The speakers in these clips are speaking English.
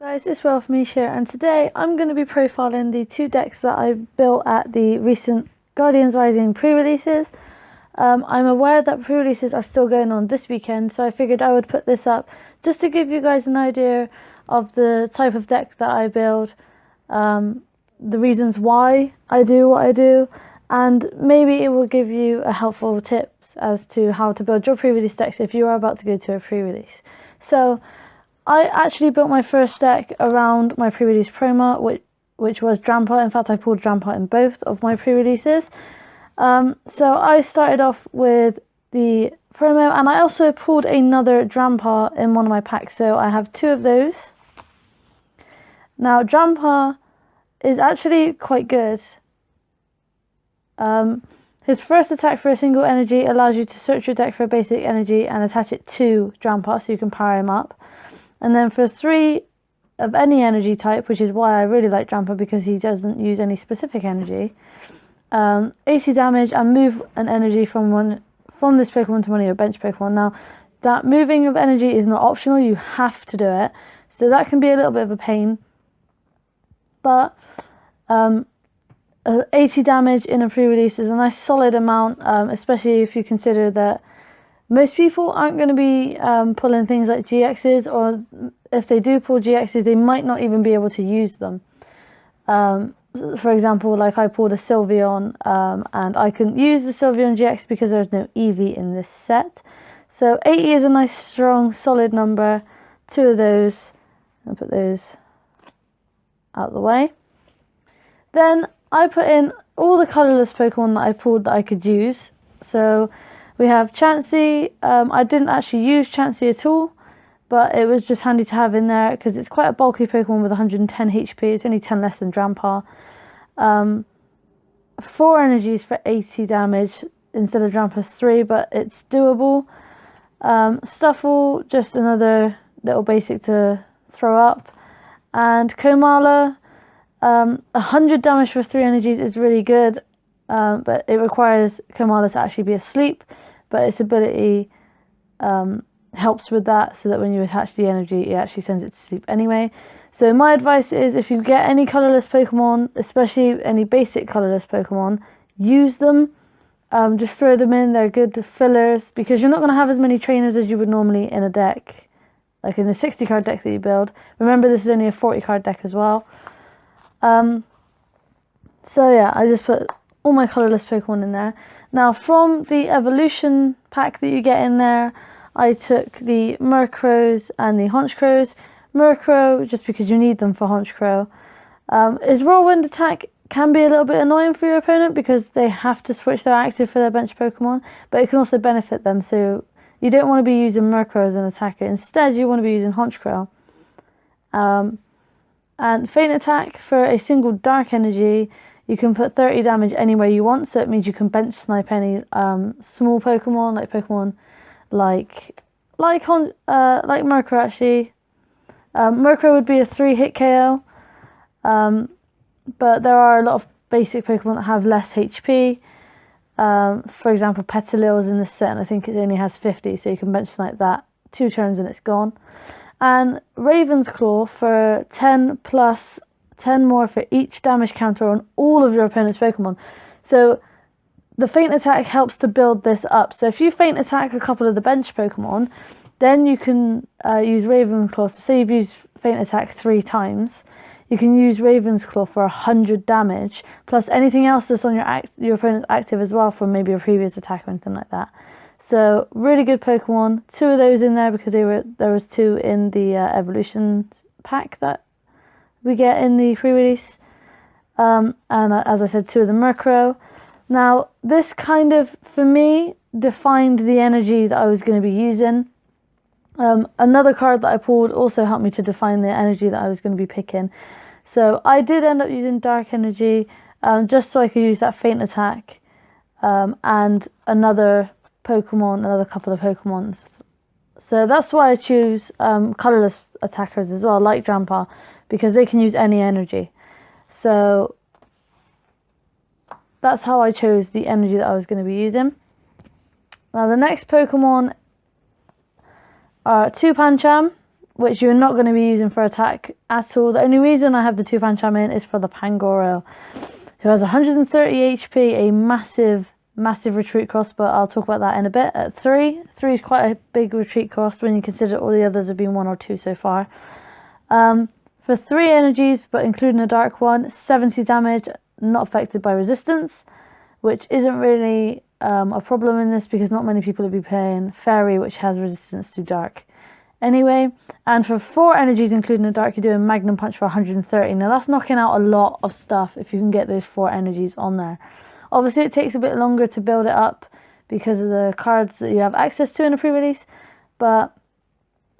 Guys, it's Mish here, and today I'm going to be profiling the two decks that I built at the recent Guardians Rising pre-releases. I'm aware that pre-releases are still going on this weekend, so I figured I would put this up just to give you guys an idea of the type of deck that I build, the reasons why I do what I do, and maybe it will give you a helpful tips as to how to build your pre-release decks if you are about to go to a pre-release. So I actually built my first deck around my pre-release promo, which was Drampa. In fact, I pulled Drampa in both of my pre-releases. So I started off with the promo, and I also pulled another Drampa in one of my packs. So I have two of those. Now, Drampa is actually quite good. His first attack for a single energy allows you to search your deck for a basic energy and attach it to Drampa, so you can power him up. And then for 3 of any energy type, which is why I really like Drampa, because he doesn't use any specific energy, 80 damage and move an energy from this Pokemon to one of your bench Pokemon. Now, that moving of energy is not optional, you have to do it. So that can be a little bit of a pain. But 80 damage in a pre-release is a nice solid amount, especially if you consider that most people aren't going to be pulling things like GXs, or if they do pull GXs, they might not even be able to use them. For example, like I pulled a Sylveon, and I couldn't use the Sylveon GX because there's no Eevee in this set. So 80 is a nice, strong, solid number. 2 of those. I'll put those out of the way. Then I put in all the colourless Pokemon that I pulled that I could use. So we have Chansey. I didn't actually use Chansey at all, but it was just handy to have in there because it's quite a bulky Pokemon with 110 HP. It's only 10 less than Drampa. 4 energies for 80 damage instead of Drampa's 3, but it's doable. Stuffle, just another little basic to throw up. And Komala, 100 damage for 3 energies is really good, but it requires Komala to actually be asleep. But its ability helps with that, so that when you attach the energy, it actually sends it to sleep anyway. So my advice is, if you get any colourless Pokemon, especially any basic colourless Pokemon, use them. Just throw them in, they're good fillers, because you're not going to have as many trainers as you would normally in a deck, like in the 60 card deck that you build. Remember, this is only a 40 card deck as well. So yeah, I just put all my colourless Pokemon in there. Now, from the evolution pack that you get in there, I took the Murkrows and the Honchkrows. Murkrow, just because you need them for Honchkrow. His Whirlwind attack can be a little bit annoying for your opponent because they have to switch their active for their bench Pokemon, but it can also benefit them. So you don't want to be using Murkrow as an attacker. Instead, you want to be using Honchkrow. And Faint Attack for a single Dark Energy. You can put 30 damage anywhere you want, so it means you can bench snipe any small Pokemon, like Pokemon like Murkrow actually. Murkrow would be a 3-hit KO, but there are a lot of basic Pokemon that have less HP. For example, Petilil is in this set, and I think it only has 50, so you can bench snipe that 2 turns and it's gone. And Raven's Claw for 10 plus 10 more for each damage counter on all of your opponent's Pokemon. So the Faint Attack helps to build this up. So if you Faint Attack a couple of the bench Pokemon, then you can use Raven's Claw. So say you've used Faint Attack 3 times, you can use Raven's Claw for 100 damage, plus anything else that's on your opponent's active as well from maybe a previous attack or anything like that. So really good Pokemon. 2 of those in there because there was 2 in the evolution pack that we get in the pre-release. And as I said, 2 of the Murkrow. Now, this kind of, for me, defined the energy that I was going to be using. Another card that I pulled also helped me to define the energy that I was going to be picking. So I did end up using Dark Energy, just so I could use that Faint Attack, and another couple of Pokemons. So that's why I choose colourless attackers as well, like Drampa, because they can use any energy. So that's how I chose the energy that I was going to be using. Now the next Pokemon are 2 Pancham, which you're not going to be using for attack at all. The only reason I have the 2 Pancham in is for the Pangoro, who has 130 HP, a massive retreat cost, but I'll talk about that in a bit. At 3 is quite a big retreat cost when you consider all the others have been 1 or 2 so far. For 3 energies, but including a dark one, 70 damage, not affected by resistance, which isn't really a problem in this because not many people will be playing Fairy, which has resistance to dark anyway. And for 4 energies, including a dark, you're doing Magnum Punch for 130. Now that's knocking out a lot of stuff if you can get those 4 energies on there. Obviously, it takes a bit longer to build it up because of the cards that you have access to in a pre-release, but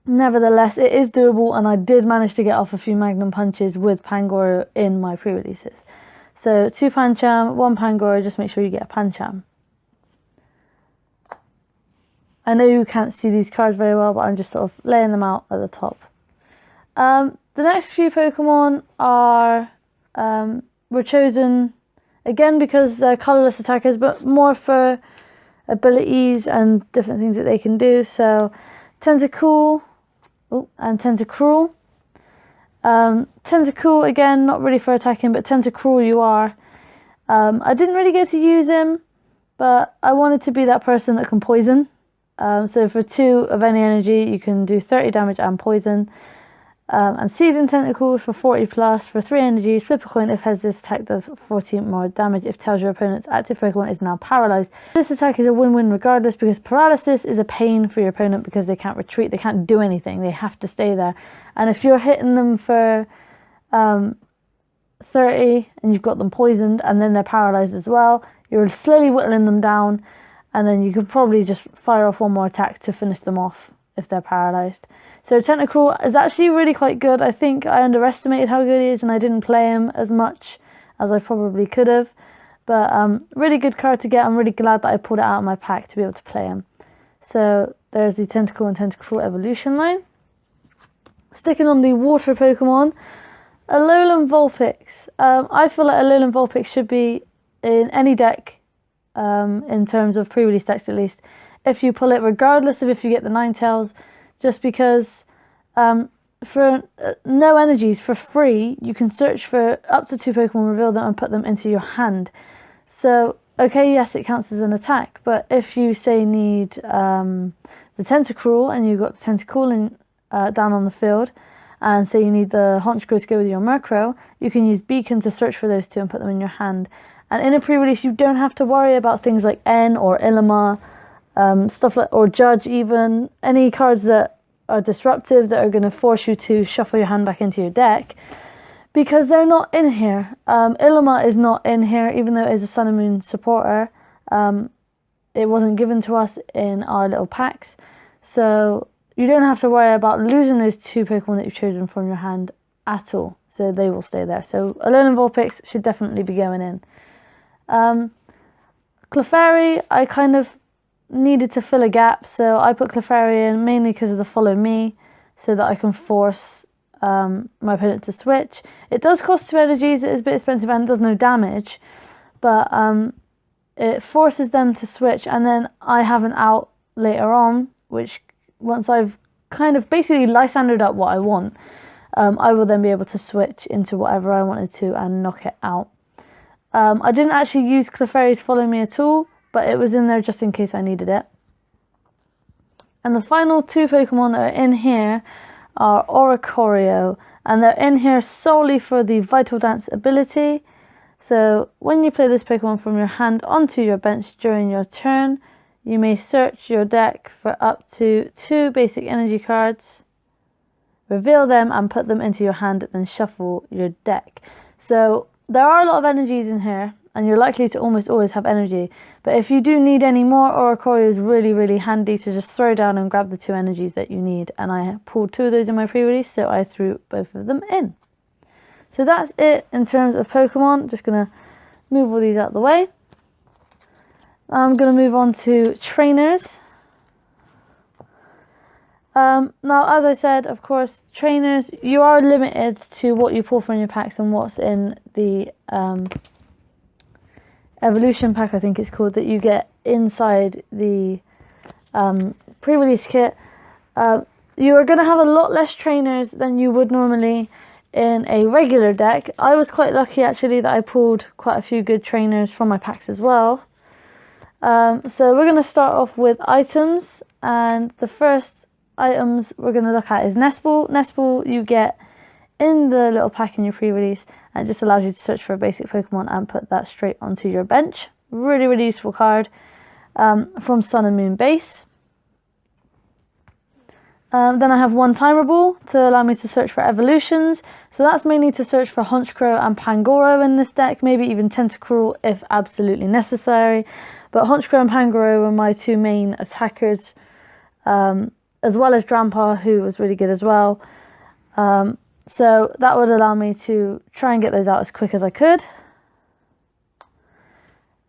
nevertheless, it is doable, and I did manage to get off a few Magnum Punches with Pangoro in my pre-releases. So 2 Pancham, 1 Pangoro, just make sure you get a Pancham. I know you can't see these cards very well, but I'm just sort of laying them out at the top. The next few Pokemon were chosen, again, because they're colourless attackers, but more for abilities and different things that they can do. So Tentacool and Tentacruel. Tentacool, again, not really for attacking, but Tentacruel you are. I didn't really get to use him, but I wanted to be that person that can poison. So for 2 of any energy, you can do 30 damage and poison. And Seething Tentacles for 40 plus. For 3 energy, flip a coin if this attack does 40 more damage if tells your opponent's active Pokemon is now paralyzed. This attack is a win-win regardless, because paralysis is a pain for your opponent because they can't retreat, they can't do anything, they have to stay there. And if you're hitting them for 30 and you've got them poisoned and then they're paralyzed as well, you're slowly whittling them down, and then you could probably just fire off 1 more attack to finish them off if they're paralyzed. So Tentacruel is actually really quite good. I think I underestimated how good he is and I didn't play him as much as I probably could have. But really good card to get. I'm really glad that I pulled it out of my pack to be able to play him. So there's the Tentacool and Tentacruel evolution line. Sticking on the water Pokemon, Alolan Vulpix. I feel like Alolan Vulpix should be in any deck, in terms of pre-release decks at least, if you pull it, regardless of if you get the Ninetales, just because for no energies, for free, you can search for up to 2 Pokemon, reveal them and put them into your hand. So, okay, yes, it counts as an attack, but if you, say, need the Tentacruel and you've got the Tentacool down on the field, and say you need the Honchkrow to go with your Murkrow, you can use Beacon to search for those 2 and put them in your hand. And in a pre-release, you don't have to worry about things like N or Ilima, stuff like, or Judge even, any cards that are disruptive that are going to force you to shuffle your hand back into your deck, because they're not in here. Ilima is not in here, even though it is a Sun and Moon supporter. It wasn't given to us in our little packs, so you don't have to worry about losing those 2 Pokemon that you've chosen from your hand at all. So they will stay there. So Alolan Vulpix should definitely be going in. Clefairy, I kind of needed to fill a gap, so I put Clefairy in mainly because of the follow me, so that I can force my opponent to switch. It does cost 2 energies, it is a bit expensive and it does no damage, but it forces them to switch, and then I have an out later on, which once I've kind of basically Lysandered up what I want, I will then be able to switch into whatever I wanted to and knock it out. I didn't actually use Clefairy's Follow Me at all, but it was in there just in case I needed it. And the final 2 Pokemon that are in here are Oricorio, and they're in here solely for the Vital Dance ability. So when you play this Pokemon from your hand onto your bench during your turn, you may search your deck for up to 2 basic energy cards, reveal them and put them into your hand, and then shuffle your deck. So there are a lot of energies in here, and you're likely to almost always have energy. But if you do need any more, Oricorio is really, really handy to just throw down and grab the 2 energies that you need. And I pulled 2 of those in my pre-release, so I threw both of them in. So that's it in terms of Pokemon. Just going to move all these out of the way. I'm going to move on to trainers. Now, as I said, of course, trainers, you are limited to what you pull from your packs and what's in the evolution pack, I think it's called, that you get inside the pre-release kit. you are going to have a lot less trainers than you would normally in a regular deck. I was quite lucky actually that I pulled quite a few good trainers from my packs as well. So we're going to start off with items, and the first items we're going to look at is Nest Ball. Nest Ball you get in the little pack in your pre-release, and it just allows you to search for a basic Pokemon and put that straight onto your bench. Really, really useful card from Sun and Moon base. Then I have one Timer Ball to allow me to search for evolutions. So that's mainly to search for Honchkrow and Pangoro in this deck, maybe even Tentacruel if absolutely necessary. But Honchkrow and Pangoro were my two main attackers, as well as Drampa, who was really good as well. So that would allow me to try and get those out as quick as I could.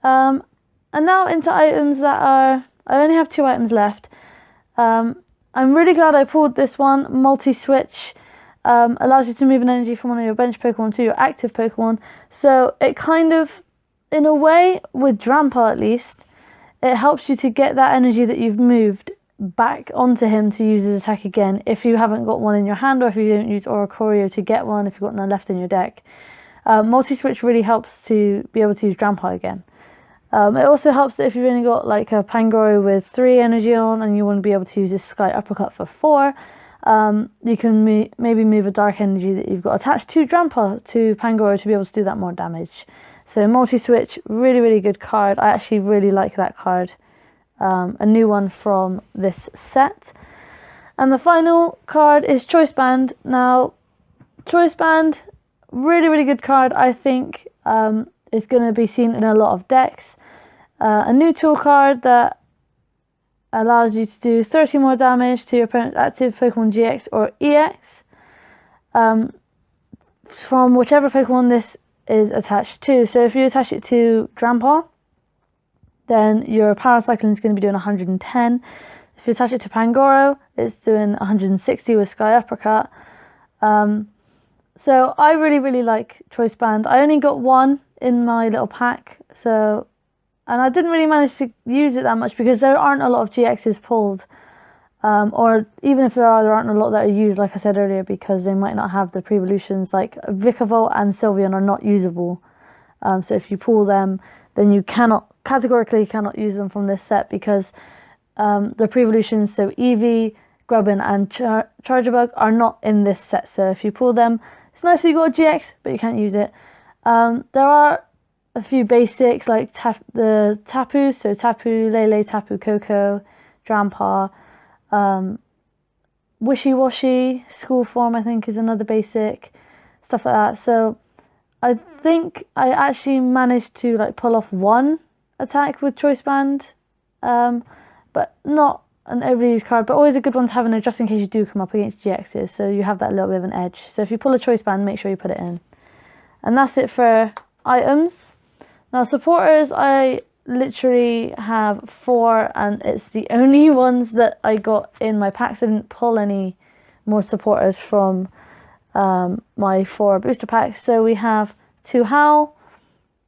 And now into items that are... I only have 2 items left. I'm really glad I pulled this one. Multiswitch allows you to move an energy from one of your bench Pokemon to your active Pokemon. So it kind of, in a way, with Drampa at least, it helps you to get that energy that you've moved back onto him to use his attack again if you haven't got one in your hand, or if you don't use atorio to get one, if you've got none left in your deck. Multiswitch really helps to be able to use Drampa again. It also helps that if you've only got like a Pangoro with 3 energy on and you want to be able to use this Sky Uppercut for 4, you can maybe move a dark energy that you've got attached to Drampa to Pangoro to be able to do that more damage. So Multiswitch, really, really good card. I actually really like that card. A new one from this set. And the final card is Choice Band. Now, Choice Band, really, really good card. I think is going to be seen in a lot of decks. A new tool card that allows you to do 30 more damage to your opponent's active Pokemon GX or EX from whichever Pokemon this is attached to. So if you attach it to Drampa, then your Power Cycling is going to be doing 110. If you attach it to Pangoro, it's doing 160 with Sky Uppercut. So I really, really like Choice Band. I only got one in my little pack, and I didn't really manage to use it that much because there aren't a lot of GXs pulled. Or even if there aren't a lot that are used, like I said earlier, because they might not have the pre-evolutions. Like Vikavolt and Sylveon are not usable. So if you pull them, then you categorically cannot use them from this set because the pre-evolutions, so Eevee, Grubbin and Charjabug are not in this set. So if you pull them, it's nice that you got a GX, but you can't use it. There are a few basics like the Tapu, so Tapu Lele, Tapu Koko, Drampa, Wishy Washy, School Form I think is another basic, stuff like that. So I think I actually managed to like pull off one attack with Choice Band, but not an overly used card, but always a good one to have in there just in case you do come up against GXs, so you have that little bit of an edge. So if you pull a Choice Band, make sure you put it in. And that's it for items. Now supporters, I literally have 4, and it's the only ones that I got in my packs. I didn't pull any more supporters from my 4 booster packs. So we have 2 Howl,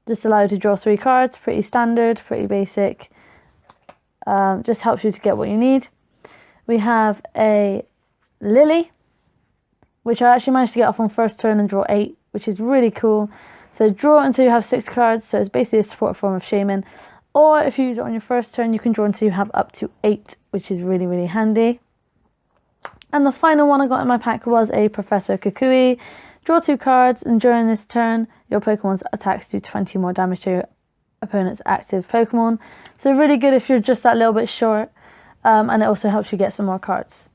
just allow you to draw 3 cards, pretty standard, pretty basic. Just helps you to get what you need. We have a Lily, which I actually managed to get off on first turn and draw 8, which is really cool. So draw until you have 6 cards, so it's basically a support form of Shaman. Or if you use it on your first turn, you can draw until you have up to 8, which is really, really handy. And the final one I got in my pack was a Professor Kukui. Draw 2 cards, and during this turn, your Pokemon's attacks do 20 more damage to your opponent's active Pokemon. So really good if you're just that little bit short, and it also helps you get some more cards.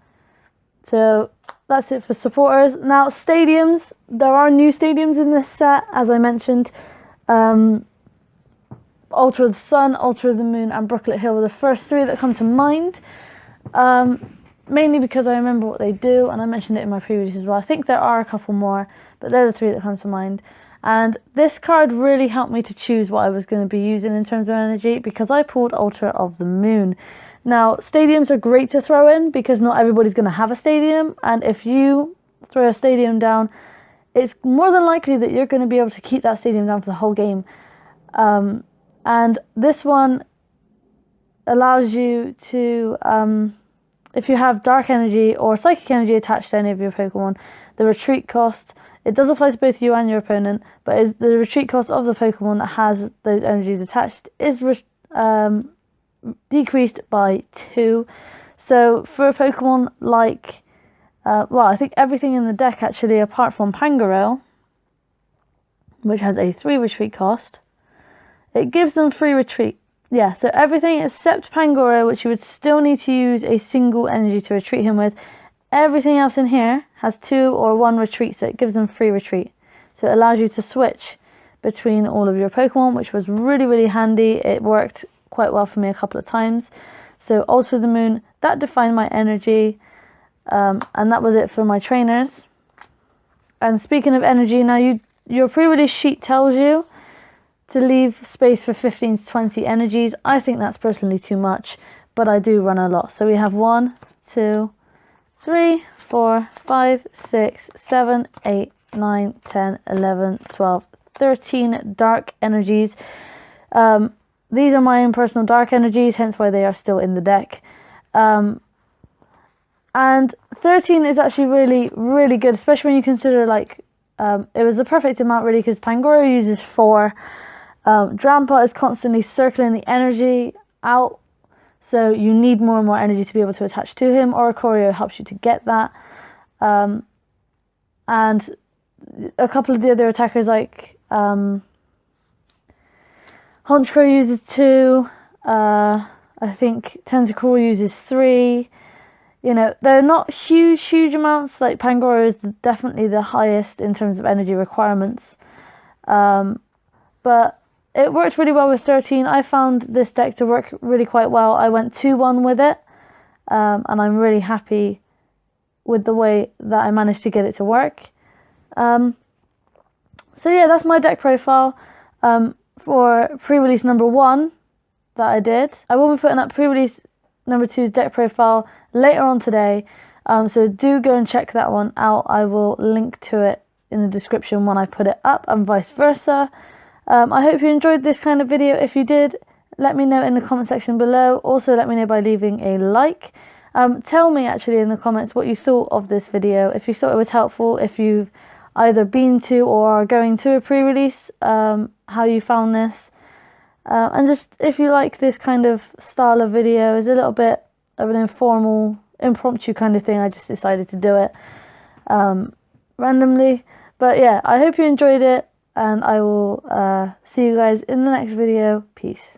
So that's it for supporters. Now stadiums, there are new stadiums in this set, as I mentioned. Ultra of the Sun, Ultra of the Moon and Brooklet Hill were the first 3 that come to mind. Mainly because I remember what they do, and I mentioned it in my previous as well. I think there are a couple more, but they're the 3 that come to mind. And this card really helped me to choose what I was going to be using in terms of energy, because I pulled Ultra of the Moon. Now, stadiums are great to throw in because not everybody's going to have a stadium, and if you throw a stadium down, it's more than likely that you're going to be able to keep that stadium down for the whole game. And this one allows you to, if you have dark energy or psychic energy attached to any of your Pokemon, the retreat cost, it does apply to both you and your opponent, but is the retreat cost of the Pokemon that has those energies attached is decreased by 2. So for a Pokemon like, well, I think everything in the deck actually, apart from Pangoro, which has a 3 retreat cost, it gives them free retreat. Yeah, so everything except Pangoro, which you would still need to use a single energy to retreat him with, everything else in here has 2 or 1 retreat, so it gives them free retreat. So it allows you to switch between all of your Pokemon, which was really, really handy. It worked quite well for me a couple of times. So Alter the Moon, that defined my energy, and that was it for my trainers. And speaking of energy, now your pre-release sheet tells you to leave space for 15 to 20 energies. I think that's personally too much, but I do run a lot. So we have 1, 2, 3, 4, 5, 6, 7, 8, 9, 10, 11, 12, 13 dark energies. These are my own personal dark energies, hence why they are still in the deck. And 13 is actually really, really good, especially when you consider, like, it was the perfect amount really, because Pangoro uses 4. Drampa is constantly circling the energy out, so you need more and more energy to be able to attach to him, or Atorio helps you to get that. And a couple of the other attackers, like Honchkrow uses 2, I think Tentacruel uses 3. You know, they're not huge amounts. Like Pangoro is definitely the highest in terms of energy requirements. But it worked really well with 13. I found this deck to work really quite well. I went 2-1 with it, and I'm really happy with the way that I managed to get it to work. So yeah, that's my deck profile for pre-release number 1 that I did. I will be putting up pre-release number 2's deck profile later on today, so do go and check that one out. I will link to it in the description when I put it up, and vice versa. I hope you enjoyed this kind of video. If you did, let me know in the comment section below. Also, let me know by leaving a like. Tell me actually in the comments what you thought of this video, if you thought it was helpful, if you've either been to or are going to a pre-release, how you found this. And just if you like this kind of style of video, it's a little bit of an informal, impromptu kind of thing. I just decided to do it randomly. But yeah, I hope you enjoyed it, and I will see you guys in the next video. Peace.